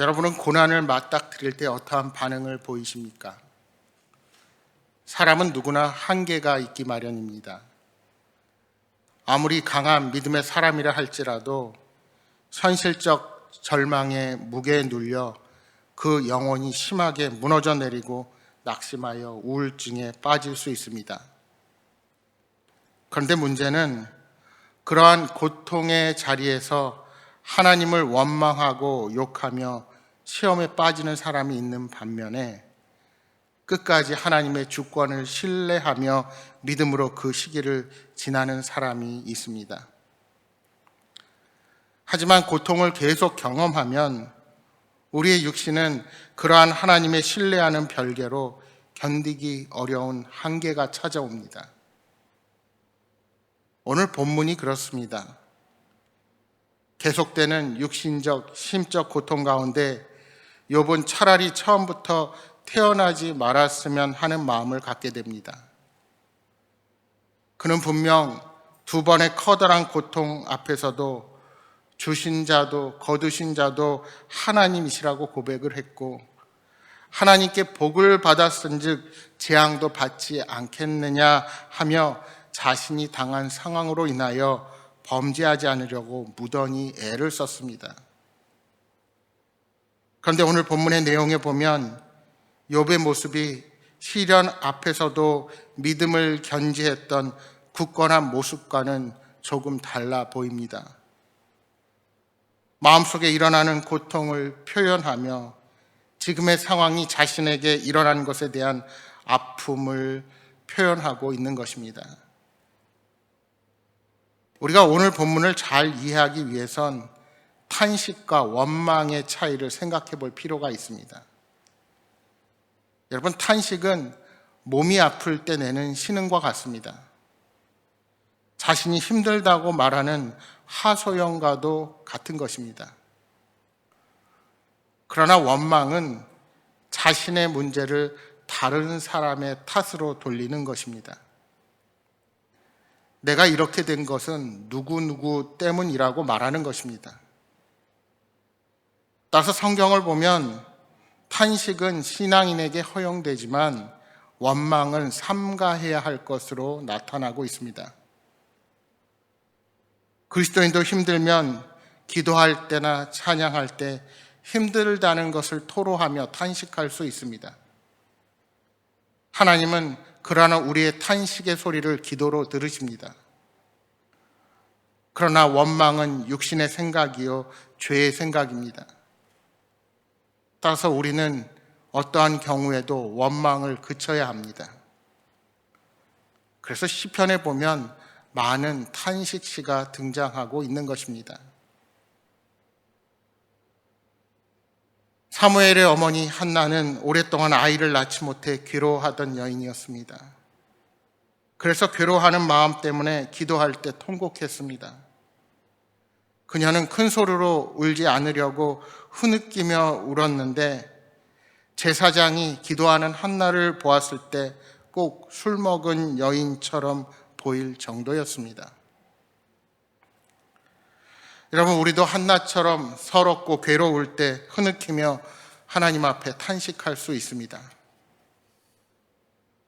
여러분은 고난을 맞닥뜨릴 때 어떠한 반응을 보이십니까? 사람은 누구나 한계가 있기 마련입니다. 아무리 강한 믿음의 사람이라 할지라도 현실적 절망의 무게에 눌려 그 영혼이 심하게 무너져 내리고 낙심하여 우울증에 빠질 수 있습니다. 그런데 문제는 그러한 고통의 자리에서 하나님을 원망하고 욕하며 시험에 빠지는 사람이 있는 반면에 끝까지 하나님의 주권을 신뢰하며 믿음으로 그 시기를 지나는 사람이 있습니다. 하지만 고통을 계속 경험하면 우리의 육신은 그러한 하나님의 신뢰하는 별개로 견디기 어려운 한계가 찾아옵니다. 오늘 본문이 그렇습니다. 계속되는 육신적, 심적 고통 가운데 욥은 차라리 처음부터 태어나지 말았으면 하는 마음을 갖게 됩니다. 그는 분명 두 번의 커다란 고통 앞에서도 주신 자도 거두신 자도 하나님이시라고 고백을 했고, 하나님께 복을 받았은즉 재앙도 받지 않겠느냐 하며 자신이 당한 상황으로 인하여 범죄하지 않으려고 무던히 애를 썼습니다. 그런데 오늘 본문의 내용에 보면 욥의 모습이 시련 앞에서도 믿음을 견지했던 굳건한 모습과는 조금 달라 보입니다. 마음속에 일어나는 고통을 표현하며 지금의 상황이 자신에게 일어난 것에 대한 아픔을 표현하고 있는 것입니다. 우리가 오늘 본문을 잘 이해하기 위해선 탄식과 원망의 차이를 생각해 볼 필요가 있습니다. 여러분, 탄식은 몸이 아플 때 내는 신음과 같습니다. 자신이 힘들다고 말하는 하소연과도 같은 것입니다. 그러나 원망은 자신의 문제를 다른 사람의 탓으로 돌리는 것입니다. 내가 이렇게 된 것은 누구누구 때문이라고 말하는 것입니다. 따라서 성경을 보면 탄식은 신앙인에게 허용되지만 원망은 삼가해야 할 것으로 나타나고 있습니다. 그리스도인도 힘들면 기도할 때나 찬양할 때 힘들다는 것을 토로하며 탄식할 수 있습니다. 하나님은 그러나 우리의 탄식의 소리를 기도로 들으십니다. 그러나 원망은 육신의 생각이요 죄의 생각입니다. 따라서 우리는 어떠한 경우에도 원망을 그쳐야 합니다. 그래서 시편에 보면 많은 탄식시가 등장하고 있는 것입니다. 사무엘의 어머니 한나는 오랫동안 아이를 낳지 못해 괴로워하던 여인이었습니다. 그래서 괴로워하는 마음 때문에 기도할 때 통곡했습니다. 그녀는 큰 소리로 울지 않으려고 흐느끼며 울었는데 제사장이 기도하는 한나를 보았을 때 꼭 술 먹은 여인처럼 보일 정도였습니다. 여러분, 우리도 한나처럼 서럽고 괴로울 때 흐느끼며 하나님 앞에 탄식할 수 있습니다.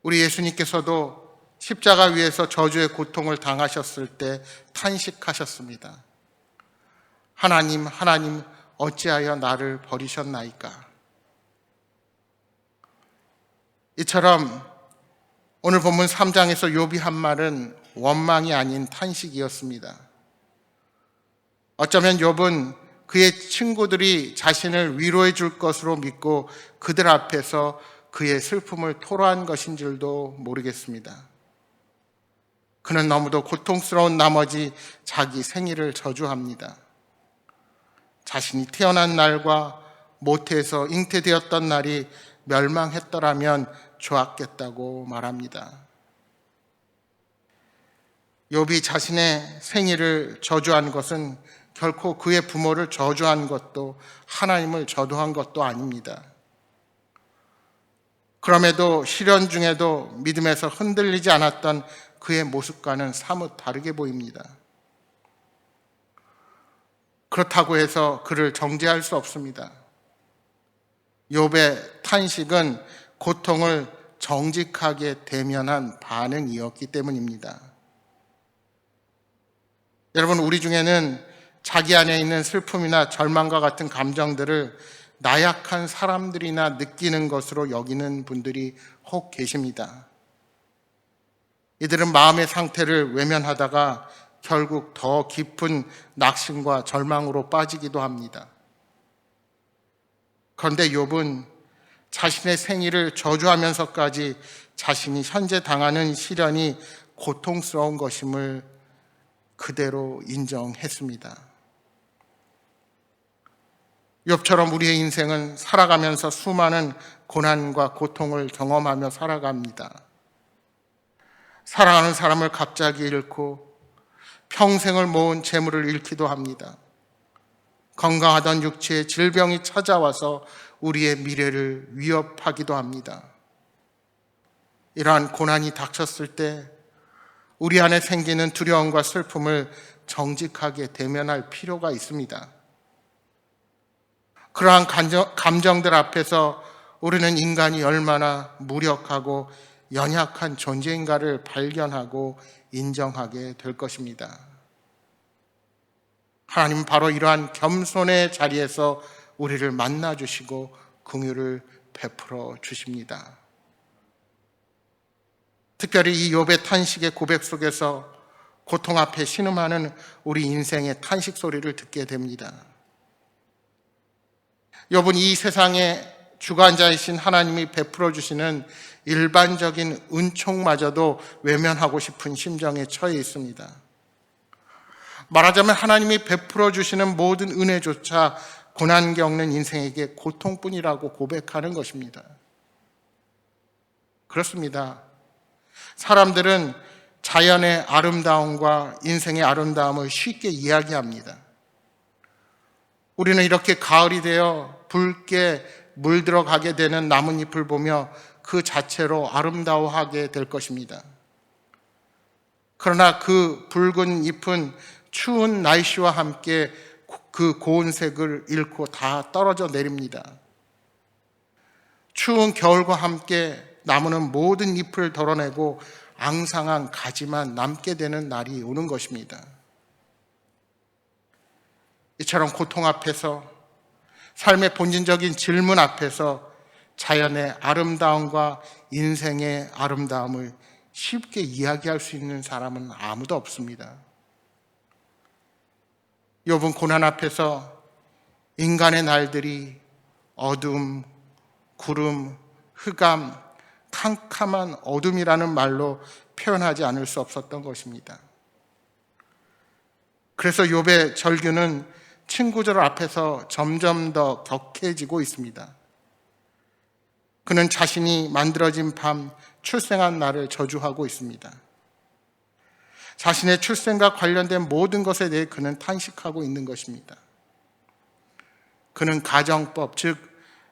우리 예수님께서도 십자가 위에서 저주의 고통을 당하셨을 때 탄식하셨습니다. 하나님, 하나님, 어찌하여 나를 버리셨나이까? 이처럼 오늘 본문 3장에서 욥이 한 말은 원망이 아닌 탄식이었습니다. 어쩌면 욥은 그의 친구들이 자신을 위로해 줄 것으로 믿고 그들 앞에서 그의 슬픔을 토로한 것인 줄도 모르겠습니다. 그는 너무도 고통스러운 나머지 자기 생일을 저주합니다. 자신이 태어난 날과 모태에서 잉태되었던 날이 멸망했더라면 좋았겠다고 말합니다. 욥이 자신의 생일을 저주한 것은 결코 그의 부모를 저주한 것도 하나님을 저주한 것도 아닙니다. 그럼에도 시련 중에도 믿음에서 흔들리지 않았던 그의 모습과는 사뭇 다르게 보입니다. 그렇다고 해서 그를 정죄할 수 없습니다. 욥의 탄식은 고통을 정직하게 대면한 반응이었기 때문입니다. 여러분, 우리 중에는 자기 안에 있는 슬픔이나 절망과 같은 감정들을 나약한 사람들이나 느끼는 것으로 여기는 분들이 혹 계십니다. 이들은 마음의 상태를 외면하다가 결국 더 깊은 낙심과 절망으로 빠지기도 합니다. 그런데 욥은 자신의 생일을 저주하면서까지 자신이 현재 당하는 시련이 고통스러운 것임을 그대로 인정했습니다. 욥처럼 우리의 인생은 살아가면서 수많은 고난과 고통을 경험하며 살아갑니다. 사랑하는 사람을 갑자기 잃고 평생을 모은 재물을 잃기도 합니다. 건강하던 육체에 질병이 찾아와서 우리의 미래를 위협하기도 합니다. 이러한 고난이 닥쳤을 때 우리 안에 생기는 두려움과 슬픔을 정직하게 대면할 필요가 있습니다. 그러한 감정들 앞에서 우리는 인간이 얼마나 무력하고 연약한 존재인가를 발견하고 인정하게 될 것입니다. 하나님은 바로 이러한 겸손의 자리에서 우리를 만나주시고 긍휼을 베풀어 주십니다. 특별히 이 욥의 탄식의 고백 속에서 고통 앞에 신음하는 우리 인생의 탄식 소리를 듣게 됩니다. 욥은 이 세상의 주관자이신 하나님이 베풀어 주시는 일반적인 은총마저도 외면하고 싶은 심정에 처해 있습니다. 말하자면 하나님이 베풀어 주시는 모든 은혜조차 고난 겪는 인생에게 고통뿐이라고 고백하는 것입니다. 그렇습니다. 사람들은 자연의 아름다움과 인생의 아름다움을 쉽게 이야기합니다. 우리는 이렇게 가을이 되어 붉게 물들어가게 되는 나뭇잎을 보며 그 자체로 아름다워하게 될 것입니다. 그러나 그 붉은 잎은 추운 날씨와 함께 그 고운 색을 잃고 다 떨어져 내립니다. 추운 겨울과 함께 나무는 모든 잎을 덜어내고 앙상한 가지만 남게 되는 날이 오는 것입니다. 이처럼 고통 앞에서, 삶의 본질적인 질문 앞에서 자연의 아름다움과 인생의 아름다움을 쉽게 이야기할 수 있는 사람은 아무도 없습니다. 욥은 고난 앞에서 인간의 날들이 어둠, 구름, 흑암, 캄캄한 어둠이라는 말로 표현하지 않을 수 없었던 것입니다. 그래서 욥의 절규는 친구들 앞에서 점점 더 격해지고 있습니다. 그는 자신이 만들어진 밤, 출생한 날을 저주하고 있습니다. 자신의 출생과 관련된 모든 것에 대해 그는 탄식하고 있는 것입니다. 그는 가정법, 즉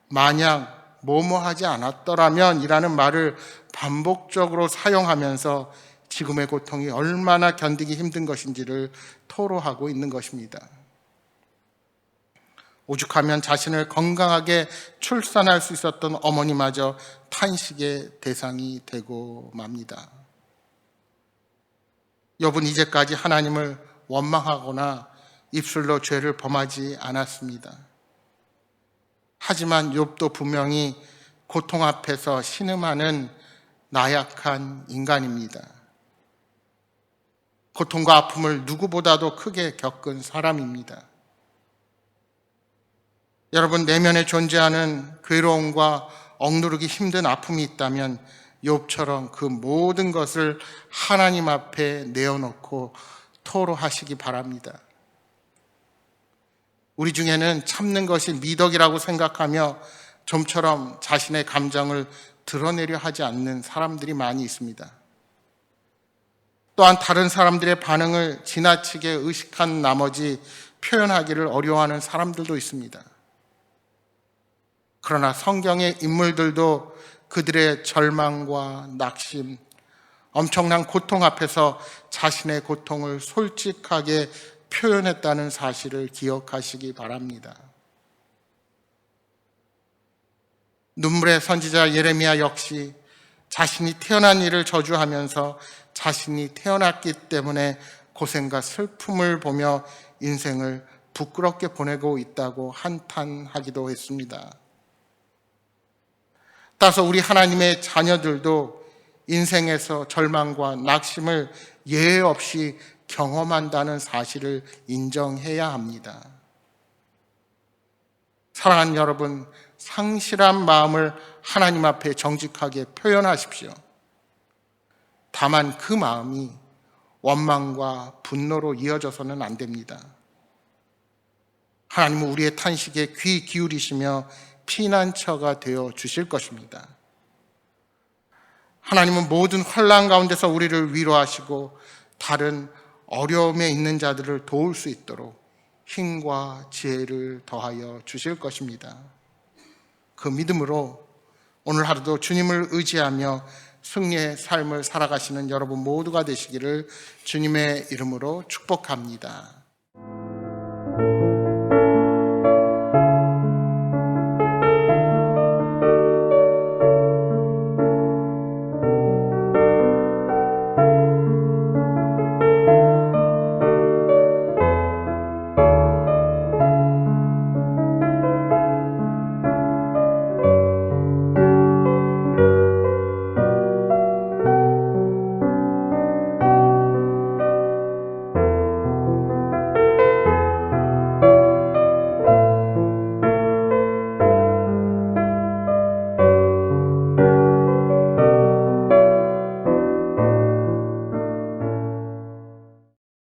만약 뭐뭐하지 않았더라면 이라는 말을 반복적으로 사용하면서 지금의 고통이 얼마나 견디기 힘든 것인지를 토로하고 있는 것입니다. 오죽하면 자신을 건강하게 출산할 수 있었던 어머니마저 탄식의 대상이 되고 맙니다. 욥은 이제까지 하나님을 원망하거나 입술로 죄를 범하지 않았습니다. 하지만 욥도 분명히 고통 앞에서 신음하는 나약한 인간입니다. 고통과 아픔을 누구보다도 크게 겪은 사람입니다. 여러분, 내면에 존재하는 괴로움과 억누르기 힘든 아픔이 있다면 욥처럼 그 모든 것을 하나님 앞에 내어놓고 토로하시기 바랍니다. 우리 중에는 참는 것이 미덕이라고 생각하며 좀처럼 자신의 감정을 드러내려 하지 않는 사람들이 많이 있습니다. 또한 다른 사람들의 반응을 지나치게 의식한 나머지 표현하기를 어려워하는 사람들도 있습니다. 그러나 성경의 인물들도 그들의 절망과 낙심, 엄청난 고통 앞에서 자신의 고통을 솔직하게 표현했다는 사실을 기억하시기 바랍니다. 눈물의 선지자 예레미야 역시 자신이 태어난 일을 저주하면서 자신이 태어났기 때문에 고생과 슬픔을 보며 인생을 부끄럽게 보내고 있다고 한탄하기도 했습니다. 따라서 우리 하나님의 자녀들도 인생에서 절망과 낙심을 예외 없이 경험한다는 사실을 인정해야 합니다. 사랑하는 여러분, 상실한 마음을 하나님 앞에 정직하게 표현하십시오. 다만 그 마음이 원망과 분노로 이어져서는 안 됩니다. 하나님은 우리의 탄식에 귀 기울이시며 피난처가 되어 주실 것입니다. 하나님은 모든 환난 가운데서 우리를 위로하시고 다른 어려움에 있는 자들을 도울 수 있도록 힘과 지혜를 더하여 주실 것입니다. 그 믿음으로 오늘 하루도 주님을 의지하며 승리의 삶을 살아가시는 여러분 모두가 되시기를 주님의 이름으로 축복합니다.